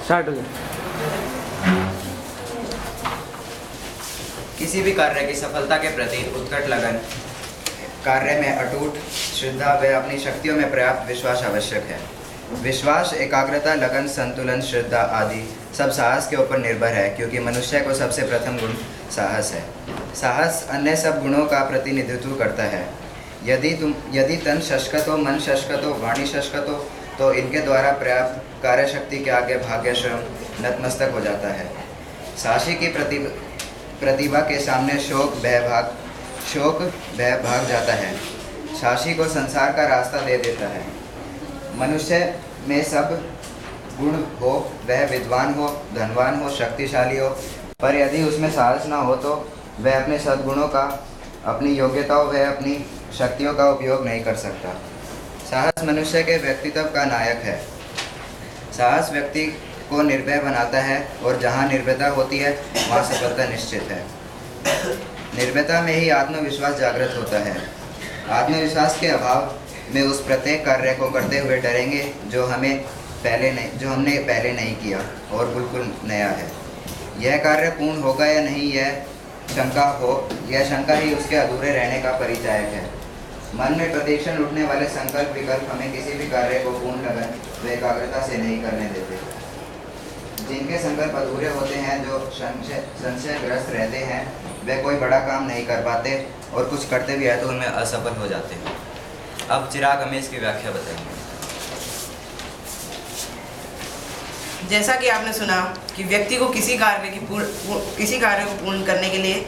Start हो गया। किसी भी कार्य की सफलता के प्रति उत्कट लगन, कार्य में अटूट श्रद्धा व अपनी शक्तियों में पर्याप्त विश्वास आवश्यक है। विश्वास, एकाग्रता, लगन, संतुलन, श्रद्धा आदि सब साहस के ऊपर निर्भर है, क्योंकि मनुष्य को सबसे प्रथम गुण साहस है। साहस अन्य सब गुणों का प्रतिनिधित्व करता है। यदि तन शशकत हो, मन शशकत हो, वाणी शशकत हो, तो इनके द्वारा पर्याप्त कार्य शक्ति के आगे भाग्य स्वयं नतमस्तक हो जाता है। साहसी की प्रतिभा के सामने शोक भय भाग जाता है। साहसी को संसार का रास्ता दे देता है। मनुष्य में सब गुण हो, वह विद्वान हो, धनवान हो, शक्तिशाली हो, पर यदि उसमें साहस ना हो तो वह अपने सद्गुणों का, अपनी योग्यताओं व अपनी शक्तियों का उपयोग नहीं कर सकता। साहस मनुष्य के व्यक्तित्व का नायक है। साहस व्यक्ति को निर्भय बनाता है, और जहाँ निर्भयता होती है वहाँ सफलता निश्चित है। निर्भयता में ही आत्मविश्वास जागृत होता है। आत्मविश्वास के अभाव में उस प्रत्येक कार्य को करते हुए डरेंगे जो हमने पहले नहीं किया और बिल्कुल नया है। यह कार्य पूर्ण होगा या नहीं, यह शंका ही उसके अधूरे रहने का परिचायक है। मन में प्रतिक्षण उठने वाले संकल्प विकल्प हमें किसी भी कार्य को पूर्ण लगन व एकाग्रता से नहीं करने देते। जिनके संकल्प अधूरे होते हैं, जो संशयग्रस्त रहते हैं, वे कोई बड़ा काम नहीं कर पाते, और कुछ करते भी हैं तो उनमें असफल हो जाते हैं। अब चिराग हमें इसकी व्याख्या बताएंगे। जैसा कि आपने सुना कि व्यक्ति को किसी कार्य को पूर्ण करने के लिए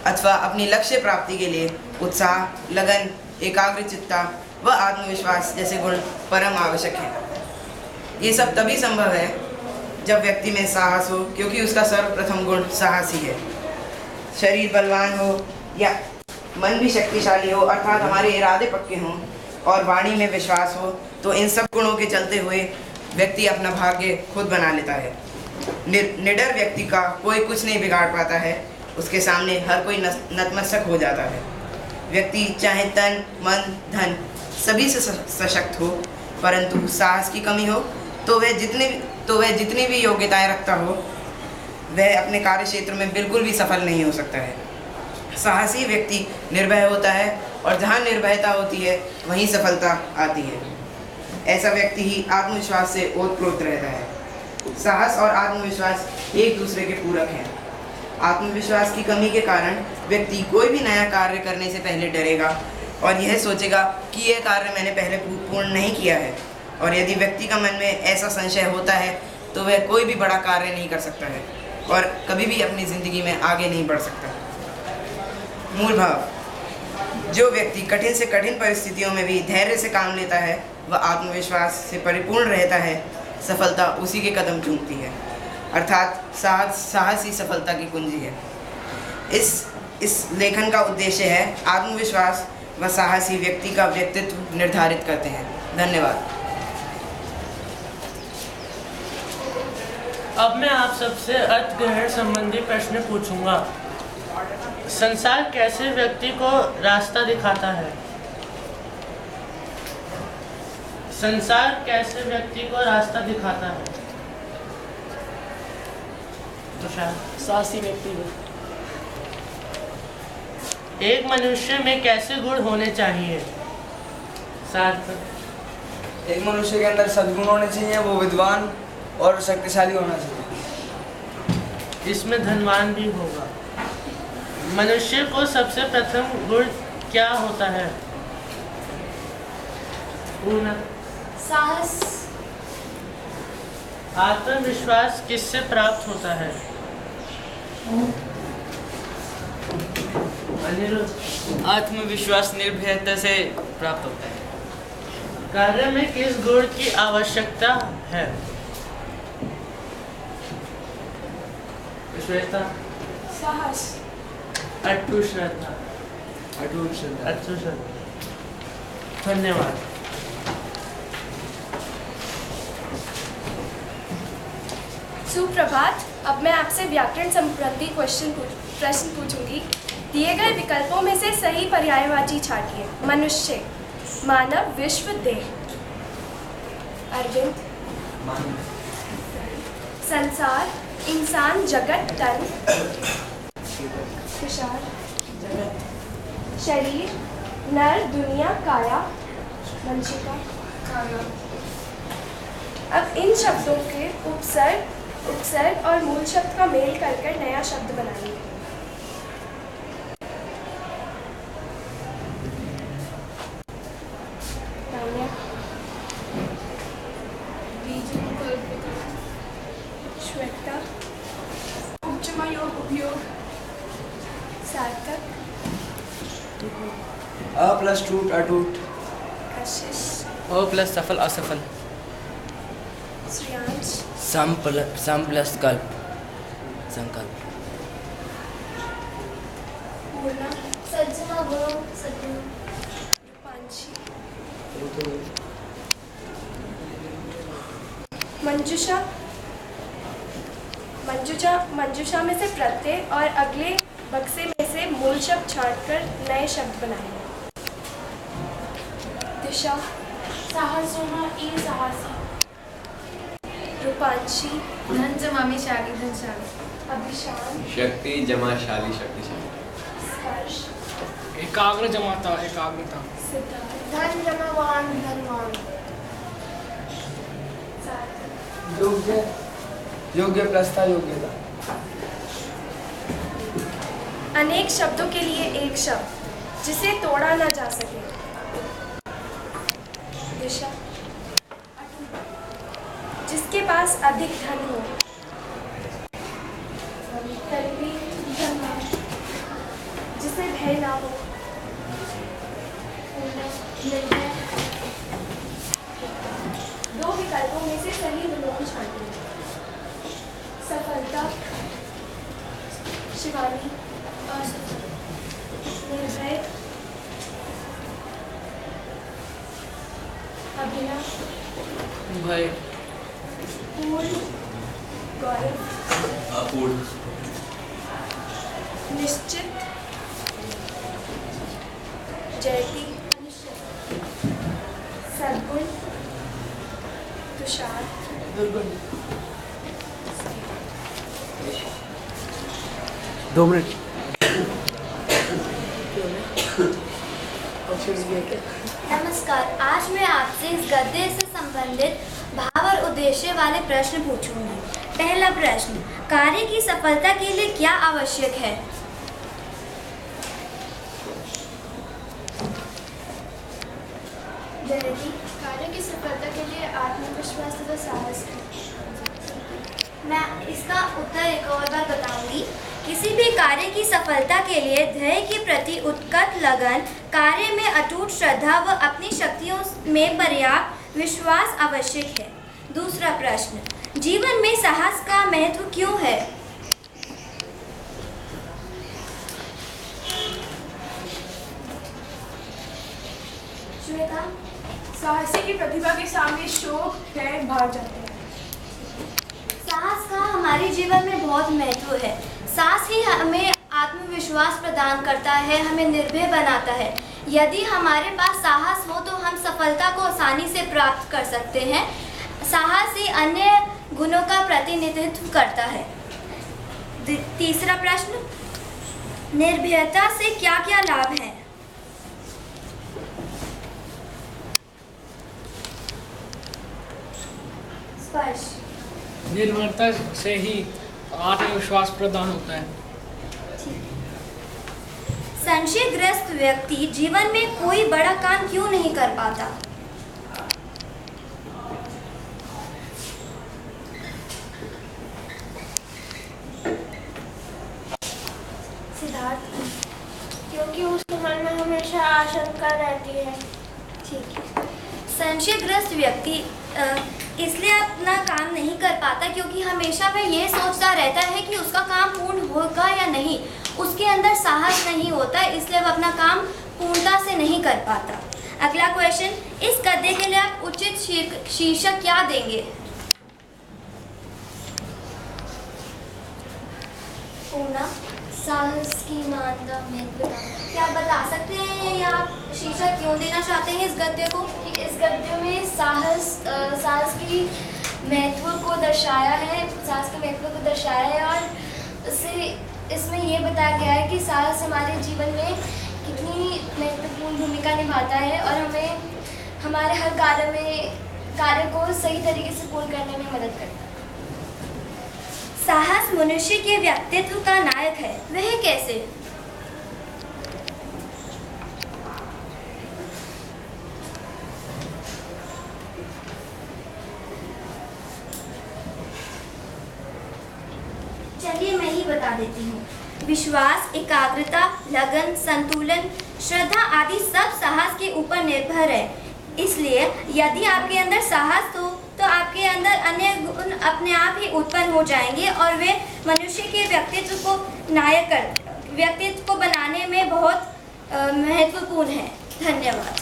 अथवा अपनी लक्ष्य प्राप्ति के लिए उत्साह, लगन, एकाग्रचित्ता व आत्मविश्वास जैसे गुण परम आवश्यक हैं। ये सब तभी संभव है जब व्यक्ति में साहस हो, क्योंकि उसका सर्वप्रथम गुण साहस ही है। शरीर बलवान हो या मन भी शक्तिशाली हो, अर्थात हमारे इरादे पक्के हों, और वाणी में विश्वास हो, तो इन सब गुणों के चलते हुए व्यक्ति अपना भाग्य खुद बना लेता है। निडर व्यक्ति का कोई कुछ नहीं बिगाड़ पाता है, उसके सामने हर कोई नतमस्तक हो जाता है। व्यक्ति चाहे तन, मन, धन सभी से सशक्त हो, परंतु साहस की कमी हो तो वह जितनी भी योग्यताएं रखता हो, वह अपने कार्य क्षेत्र में बिल्कुल भी सफल नहीं हो सकता है। साहसी व्यक्ति निर्भय होता है, और जहाँ निर्भयता होती है वहीं सफलता आती है। ऐसा व्यक्ति ही आत्मविश्वास से ओतप्रोत रहता है। साहस और आत्मविश्वास एक दूसरे के पूरक हैं। आत्मविश्वास की कमी के कारण व्यक्ति कोई भी नया कार्य करने से पहले डरेगा और यह सोचेगा कि यह कार्य मैंने पहले पूर्ण नहीं किया है, और यदि व्यक्ति का मन में ऐसा संशय होता है तो वह कोई भी बड़ा कार्य नहीं कर सकता है और कभी भी अपनी ज़िंदगी में आगे नहीं बढ़ सकता। मूल भाव: जो व्यक्ति कठिन से कठिन परिस्थितियों में भी धैर्य से काम लेता है, वह आत्मविश्वास से परिपूर्ण रहता है, सफलता उसी के कदम चूमती है। अर्थात साहस ही सफलता की कुंजी है। इस लेखन का उद्देश्य है आत्मविश्वास व साहसी व्यक्ति का व्यक्तित्व निर्धारित करते हैं। धन्यवाद। अब मैं आप सबसे अर्थग्रहण संबंधी प्रश्न पूछूंगा। संसार कैसे व्यक्ति को रास्ता दिखाता है? संसार कैसे व्यक्ति को रास्ता दिखाता है? तो शायद साहसी व्यक्ति एक मनुष्य में कैसे गुण होने चाहिए? एक मनुष्य के अंदर सद्गुण होने चाहिए, वो विद्वान और शक्तिशाली होना चाहिए। इसमें धनवान भी होगा। मनुष्य को सबसे प्रथम गुण क्या होता है? पूर्ण साहस। आत्मविश्वास किससे प्राप्त होता है? अनिरुद्ध। आत्मविश्वास निर्भयता से प्राप्त होता है। कार्य में किस गुण की आवश्यकता है? श्वेता। साहस। अटूट श्रद्धा। धन्यवाद। सुप्रभात। अब मैं आपसे व्याकरण संबंधी प्रश्न पूछूंगी। दिए गए विकल्पों में से सही पर्यायवाची छाटिए। मनुष्य, मानव, विश्व, देह। अरविंद। संसार, इंसान, जगत, तन, तुषार, शरीर, नर, दुनिया, काया, वंशिका, काया। अब इन शब्दों के उपसर्ग और मूल शब्द का मेल कर नया शब्द बनाएंगे। श्वेता, उपयोग, उपयोग, सार्थक, अ प्लस टूट अटूट, कशिश, ओ प्लस सफल असफल, श्रेयांश, सम प्लस कल्प संकल्प, पूर्णा, सज्जना, गुरु, सज्जन, रूपांशी, मंजुषा, मंजुषा में से प्रत्यय और अगले बक्से में से मूल शब्द छांटकर नए शब्द बनाएंगे। दिशा, साहसोमा, ई साहसी, रूपांशी, धन जमामी शाली धनशाली, अभिशान, शक्ति जमा शाली शक्तिशाली, स्पर्श, एकाग्र जमाता एकाग्रता, सिद्धार्थ, धन जमावान धनवान, सार्थक, योग्य, योग्य प्लस था योग्यता, अनेक शब्दों के लिए एक शब्द जिसे तोड़ा न जा सके। दिशा, जिसके पास अधिक धन हो। करीबी, धनवान, जिसे भय ना हो। निर्भय, दो विकल्पों में से सही विलोम छांटिए। सफलता, शिवानी, असफल, निर्भय, अभिनव, भय, पूर्ण, गौरव, अपूर्ण, निश्चित, जयती, सद्गुण, तुषार, दुर्गुण। 2 मिनट। नमस्कार, आज मैं आपसे इस गद्य से संबंधित भाव और उद्देश्य वाले प्रश्न पूछूंगी। पहला प्रश्न, कार्य की सफलता के लिए क्या आवश्यक है? जयती, कार्य की सफलता के लिए आत्मविश्वास तथा साहस। मैं इसका उत्तर एक और बार बताऊंगी। किसी भी कार्य की सफलता के लिए ध्येय के प्रति उत्कट लगन, कार्य में अटूट श्रद्धा व अपनी शक्तियों में पर्याप्त विश्वास आवश्यक है। दूसरा प्रश्न, जीवन में साहस का महत्व क्यों है? श्वेता, साहसी की प्रतिभा के सामने शोक भय भाग जाते हैं। साहस का हमारे जीवन में बहुत महत्व है। साहस ही हमें आत्मविश्वास प्रदान करता है, हमें निर्भय बनाता है। यदि हमारे पास साहस हो तो हम सफलता को आसानी से प्राप्त कर सकते हैं। साहस ही अन्य गुणों का प्रतिनिधित्व करता है। तीसरा प्रश्न, निर्भयता से क्या क्या लाभ हैं? स्पर्श, निर्भरता से ही आत्मविश्वास प्रदान होता है। संशयग्रस्त व्यक्ति जीवन में कोई बड़ा काम क्यों नहीं कर पाता? सिद्धार्थ, क्योंकि उसके मन में हमेशा आशंका रहती है। ठीक है। संशयग्रस्त व्यक्ति इसलिए अपना काम नहीं कर पाता क्योंकि हमेशा वह ये सोचता रहता है कि उसका काम पूर्ण होगा या नहीं। उसके अंदर साहस नहीं होता, इसलिए वह अपना काम पूर्णता से नहीं कर पाता। अगला क्वेश्चन, इस गद्य के लिए आप उचित शीर्षक क्या देंगे? पूना, साहस की मानता महत्व। क्या बता सकते हैं या आप शीर्षक क्यों देना चाहते हैं इस गद्य को? इस गद्य में साहस की महत्व को दर्शाया है, साहस के महत्व को दर्शाया है और उससे इसमें ये बताया गया है कि साहस हमारे जीवन में कितनी महत्वपूर्ण भूमिका निभाता है और हमें हमारे हर कार्य को सही तरीके से पूर्ण करने में मदद करता है। साहस मनुष्य के व्यक्तित्व का नायक है, वह कैसे? चलिए मैं ही बता देती हूँ। विश्वास, एकाग्रता, लगन, संतुलन, श्रद्धा आदि सब साहस के ऊपर निर्भर है। इसलिए यदि आपके अंदर साहस हो तो आपके अंदर अन्य गुण अपने आप ही उत्पन्न हो जाएंगे और वे मनुष्य के व्यक्तित्व को बनाने में बहुत महत्वपूर्ण है। धन्यवाद।